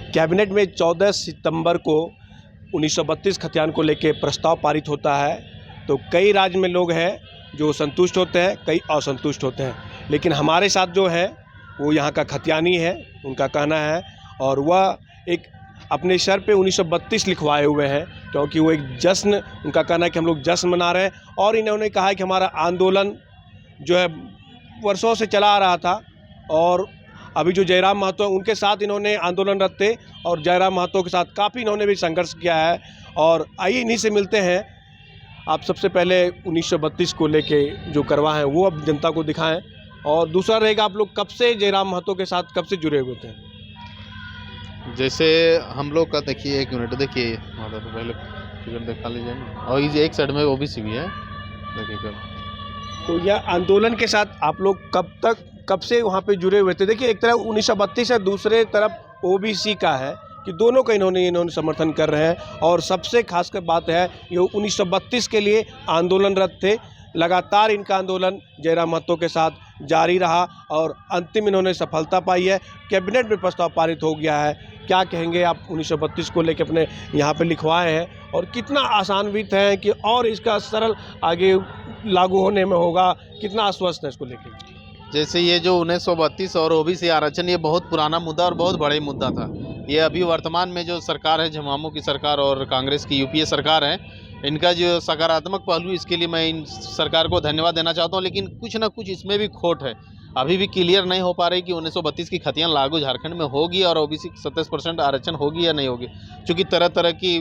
Cabinet में 14 सितंबर को 1932 खतियान को लेकर प्रस्ताव पारित होता है। तो कई राज्य में लोग हैं जो संतुष्ट होते हैं, कई असंतुष्ट होते हैं, लेकिन हमारे साथ जो है वो यहाँ का खतियानी है, उनका कहना है, और वह एक अपने सर पे 1932 लिखवाए हुए हैं, क्योंकि वो एक जश्न, उनका कहना है कि हम लोग जश्न मना रहे हैं। और इन्होंने कहा है कि हमारा आंदोलन जो है वर्षों से चला आ रहा था, और अभी जो जयराम महतो हैं उनके साथ इन्होंने आंदोलनरत थे, और जयराम महतो के साथ काफ़ी इन्होंने भी संघर्ष किया है। और आइए इन्हीं से मिलते हैं। आप सबसे पहले 1932 को लेके जो करवा है वो अब जनता को दिखाएं, और दूसरा रहेगा आप लोग कब से जयराम महतो के साथ कब से जुड़े हुए थे? जैसे हम लोग का देखिए, एक मिनट देखिए, मतलब पहले टिकट दिखा लीजिए ना, और ये एक साइड में ओबीसी भी है, देखिए कब। तो यह आंदोलन के साथ आप लोग कब से वहाँ पे जुड़े हुए थे? देखिए, एक तरफ 1932 है, दूसरे तरफ ओबीसी का है, कि दोनों का इन्होंने समर्थन कर रहे हैं। और सबसे खास कर बात है ये 1932 के लिए आंदोलनरत थे। लगातार इनका आंदोलन जयराम महतो के साथ जारी रहा, और अंतिम इन्होंने सफलता पाई है। कैबिनेट में प्रस्ताव पारित हो गया है। क्या कहेंगे आप 1932 को लेकर अपने यहाँ पे लिखवाए हैं, और कितना आसान्वित है कि और इसका सरल आगे लागू होने में होगा, कितना आश्वस्त है इसको लेकर? जैसे ये जो 1932 और ओबीसी आरक्षण, ये बहुत पुराना मुद्दा और बहुत बड़ा मुद्दा था। ये अभी वर्तमान में जो सरकार है, झमामू की सरकार और कांग्रेस की यूपीए सरकार है, इनका जो सकारात्मक पहलू, इसके लिए मैं इन सरकार को धन्यवाद देना चाहता हूँ। लेकिन कुछ ना कुछ इसमें भी खोट है। अभी भी क्लियर नहीं हो पा रही कि 1932 की खतियान लागू झारखंड में होगी और ओबीसी 27% आरक्षण होगी या नहीं होगी, क्योंकि तरह तरह की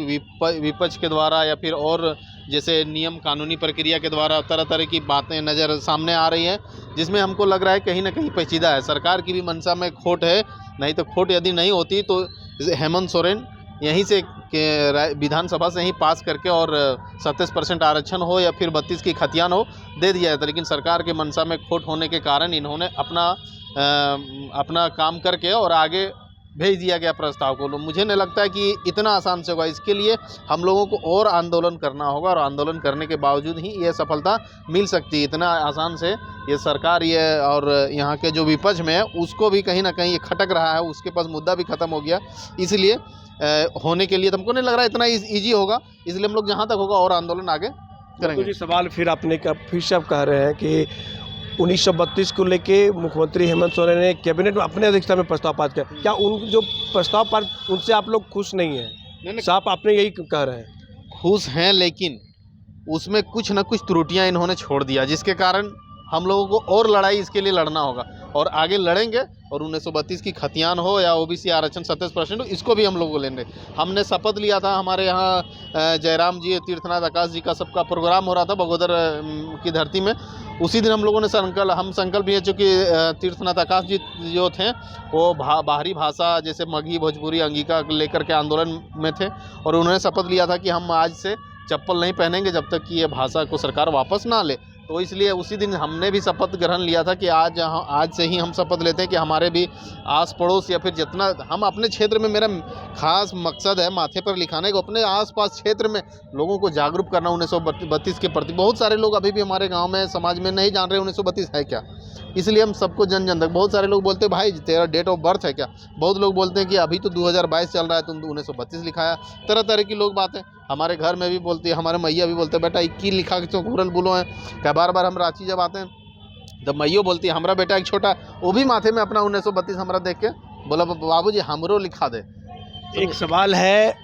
विपक्ष के द्वारा या फिर और जैसे नियम कानूनी प्रक्रिया के द्वारा तरह तरह की बातें नज़र सामने आ रही हैं, जिसमें हमको लग रहा है कहीं ना कहीं पेचीदा है। सरकार की भी मंशा में खोट है। नहीं तो खोट यदि नहीं होती तो हेमंत सोरेन यहीं से विधानसभा से ही पास करके और 27% आरक्षण हो या फिर 32 की खतियान हो, दे दिया जाता। लेकिन सरकार के मंशा में खोट होने के कारण इन्होंने अपना काम करके और आगे भेज दिया गया प्रस्ताव को। मुझे नहीं लगता है कि इतना आसान से होगा। इसके लिए हम लोगों को और आंदोलन करना होगा, और आंदोलन करने के बावजूद ही ये सफलता मिल सकती है। इतना आसान से ये सरकार और यहाँ के जो विपक्ष में है उसको भी कहीं ना कहीं ये खटक रहा है, उसके पास मुद्दा भी ख़त्म हो गया। इसलिए होने के लिए तुमको नहीं लग रहा इतना ईजी होगा, इसलिए हम लोग जहाँ तक होगा और आंदोलन आगे करेंगे। तो सवाल फिर आपने फिर से आप कह रहे हैं कि 1932 को लेके मुख्यमंत्री हेमंत सोरेन ने कैबिनेट में अपने अध्यक्षता में प्रस्ताव पास किया। क्या उन जो प्रस्ताव पास उनसे आप लोग खुश नहीं हैं? नहीं, साफ आपने यही कह रहे हैं। खुश हैं, लेकिन उसमें कुछ न कुछ त्रुटियां इन्होंने छोड़ दिया, जिसके कारण हम लोगों को और लड़ाई इसके लिए लड़ना होगा, और आगे लड़ेंगे। और 1932 की खतियान हो या ओबीसी आरक्षण 27% हो, इसको भी हम लोग को लेंगे। हमने शपथ लिया था, हमारे यहाँ जयराम जी, तीर्थनाथ आकाश जी का सबका प्रोग्राम हो रहा था बगोदर की धरती में। उसी दिन हम लोगों ने संकल्प लिए, चूँकि तीर्थनाथ आकाश जी जो थे वो बाहरी भाषा जैसे मगही, भोजपुरी, अंगिका लेकर के आंदोलन में थे, और उन्होंने शपथ लिया था कि हम आज से चप्पल नहीं पहनेंगे जब तक कि ये भाषा को सरकार वापस ना ले। तो इसलिए उसी दिन हमने भी शपथ ग्रहण लिया था कि आज से ही हम शपथ लेते हैं कि हमारे भी आस पड़ोस या फिर जितना हम अपने क्षेत्र में, मेरा खास मकसद है माथे पर लिखाने को, अपने आसपास क्षेत्र में लोगों को जागरूक करना 1932 के प्रति। बहुत सारे लोग अभी भी हमारे गांव में, समाज में नहीं जान रहे 1932 है क्या। इसलिए हम सबको जन जन तक, बहुत सारे लोग बोलते हैं भाई तेरा डेट ऑफ बर्थ है क्या। बहुत लोग बोलते हैं कि अभी तो 2022 चल रहा है, तुम 1932 लिखाया। तरह तरह की लोग बातें हमारे घर में भी बोलती है, हमारे मैया भी बोलते हैं बेटा 21 लिखा के तो घूरल बोलो है क्या। बार बार हम रांची जब आते हैं तब मैयो बोलती है हमारा बेटा एक छोटा, वो भी माथे में अपना 1932 हमारा देख के बोला बाबूजी हमरो लिखा दे। एक सवाल है,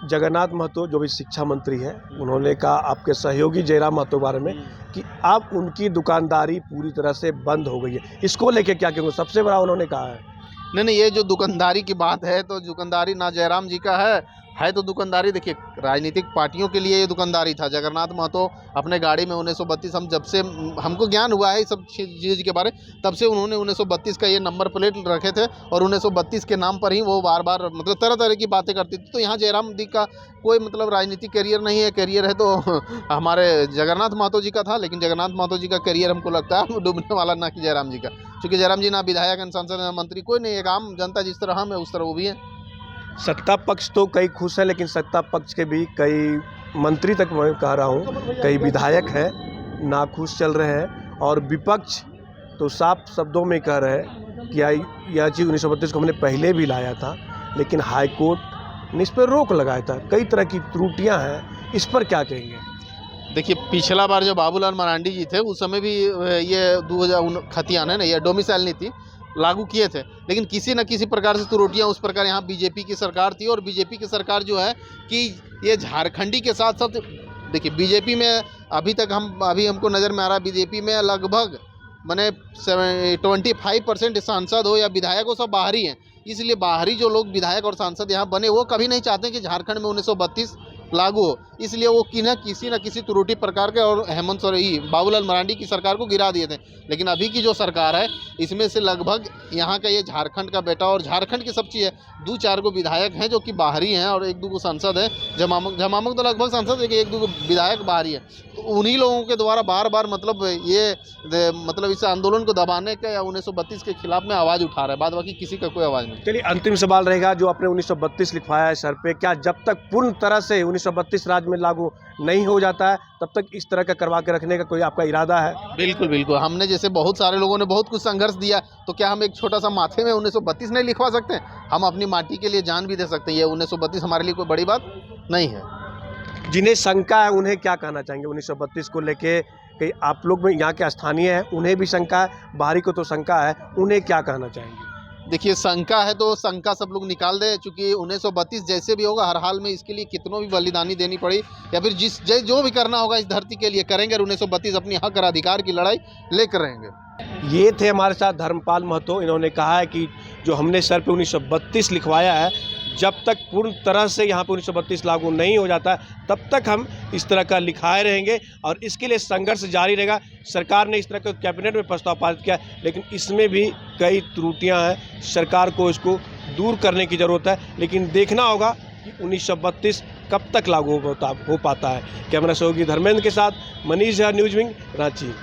जगन्नाथ महतो जो भी शिक्षा मंत्री है, उन्होंने कहा आपके सहयोगी जयराम महतो के बारे में कि अब उनकी दुकानदारी पूरी तरह से बंद हो गई है। इसको लेके क्या कहेंगे? सबसे बड़ा उन्होंने कहा है। नहीं, ये जो दुकानदारी की बात है, तो दुकानदारी ना जयराम जी का है तो दुकानदारी देखिए राजनीतिक पार्टियों के लिए ये दुकानदारी था। जगन्नाथ महतो अपने गाड़ी में 1932, हम जब से हमको ज्ञान हुआ है सब चीज़ के बारे, तब से उन्होंने 1932 का ये नंबर प्लेट रखे थे, और 1932 के नाम पर ही वो बार बार मतलब तरह तरह की बातें करती थी। तो यहाँ जयराम जी का कोई मतलब राजनीतिक करियर नहीं है। करियर है तो हमारे जगन्नाथ महतो जी का था, लेकिन जगन्नाथ महतो जी का करियर हमको लगता है डूबने वाला, ना कि जयराम जी का, क्योंकि जयराम जी ना विधायक, ना सांसद, ना मंत्री, कोई नहीं। एक आम जनता जिस तरह हम है उस तरह वो भी है। सत्ता पक्ष तो कई खुश है, लेकिन सत्ता पक्ष के भी कई मंत्री तक मैं कह रहा हूँ, कई विधायक हैं नाखुश चल रहे हैं, और विपक्ष तो साफ शब्दों में कह रहे हैं कि यह चीज़ 1932 को हमने पहले भी लाया था, लेकिन हाई कोर्ट ने इस पर रोक लगाया था। कई तरह की त्रुटियां हैं, इस पर क्या कहेंगे? देखिए, पिछला बार जब बाबूलाल मरांडी जी थे उस समय भी ये 2000 खतियान है ना, ये डोमिसाइल नीति लागू किए थे, लेकिन किसी न किसी प्रकार से त्रुटियां उस प्रकार यहाँ बीजेपी की सरकार थी। और बीजेपी की सरकार जो है कि ये झारखंडी के साथ साथ, देखिए बीजेपी में अभी हमको नज़र में आ रहा है, बीजेपी में लगभग माने 25% सांसद हो या विधायक हो सब बाहरी हैं। इसलिए बाहरी जो लोग विधायक और सांसद यहाँ बने वो कभी नहीं चाहते कि झारखंड में 1932 लागू हो, इसलिए वो किसी न किसी त्रुटि प्रकार के और हेमंत सोरेन बाबूलाल मरांडी की सरकार को गिरा दिए थे। लेकिन अभी की जो सरकार है इसमें से लगभग यहाँ का ये झारखंड का बेटा और झारखंड की सब चीज़ है। 2-4 को विधायक हैं जो कि बाहरी हैं और 1-2 को सांसद है। जमामुख तो लगभग सांसद है, 1-2 विधायक बाहरी है। तो उन्हीं लोगों के द्वारा बार बार मतलब इस आंदोलन को दबाने का या 1932 के खिलाफ में आवाज़ उठा रहा है, बाद बाकी किसी का कोई आवाज़ नहीं। चलिए, अंतिम सवाल रहेगा, जो आपने 1932 लिखवाया है सर पे, क्या जब तक पूर्ण तरह से 1932 राज्य में लागू नहीं हो जाता है तब तक इस तरह का करवा के रखने का कोई आपका इरादा है? बिल्कुल बिल्कुल, हमने जैसे बहुत सारे लोगों ने बहुत कुछ संघर्ष दिया, तो क्या हम एक छोटा सा माथे में 1932 नहीं लिखवा सकते हैं? हम अपनी माटी के लिए जान भी दे सकते हैं। ये 1932 हमारे लिए कोई बड़ी बात नहीं है। जिन्हें शंका है उन्हें क्या कहना चाहेंगे 1932 को लेके? कई आप लोग में यहाँ के स्थानीय हैं, उन्हें भी शंका है, बाहरी को तो शंका है, उन्हें क्या कहना चाहेंगे? देखिए, शंका है तो शंका सब लोग निकाल दे, चूँकि 1932 जैसे भी होगा हर हाल में इसके लिए कितनों भी बलिदानी देनी पड़ी या फिर जो भी करना होगा इस धरती के लिए करेंगे और 1932 अपनी हक और अधिकार की लड़ाई लेकर रहेंगे। ये थे हमारे साथ धर्मपाल महतो। इन्होंने कहा है कि जो हमने सर पे 1932 लिखवाया है, जब तक पूर्ण तरह से यहाँ पे 1932 लागू नहीं हो जाता तब तक हम इस तरह का लिखाए रहेंगे और इसके लिए संघर्ष जारी रहेगा। सरकार ने इस तरह का कैबिनेट में प्रस्ताव पारित किया, लेकिन इसमें भी कई त्रुटियां हैं। सरकार को इसको दूर करने की ज़रूरत है, लेकिन देखना होगा कि 1932 कब तक लागू हो पाता है। कैमरा सहयोगी धर्मेंद्र के साथ मनीष झा, न्यूज़ विंग, रांची।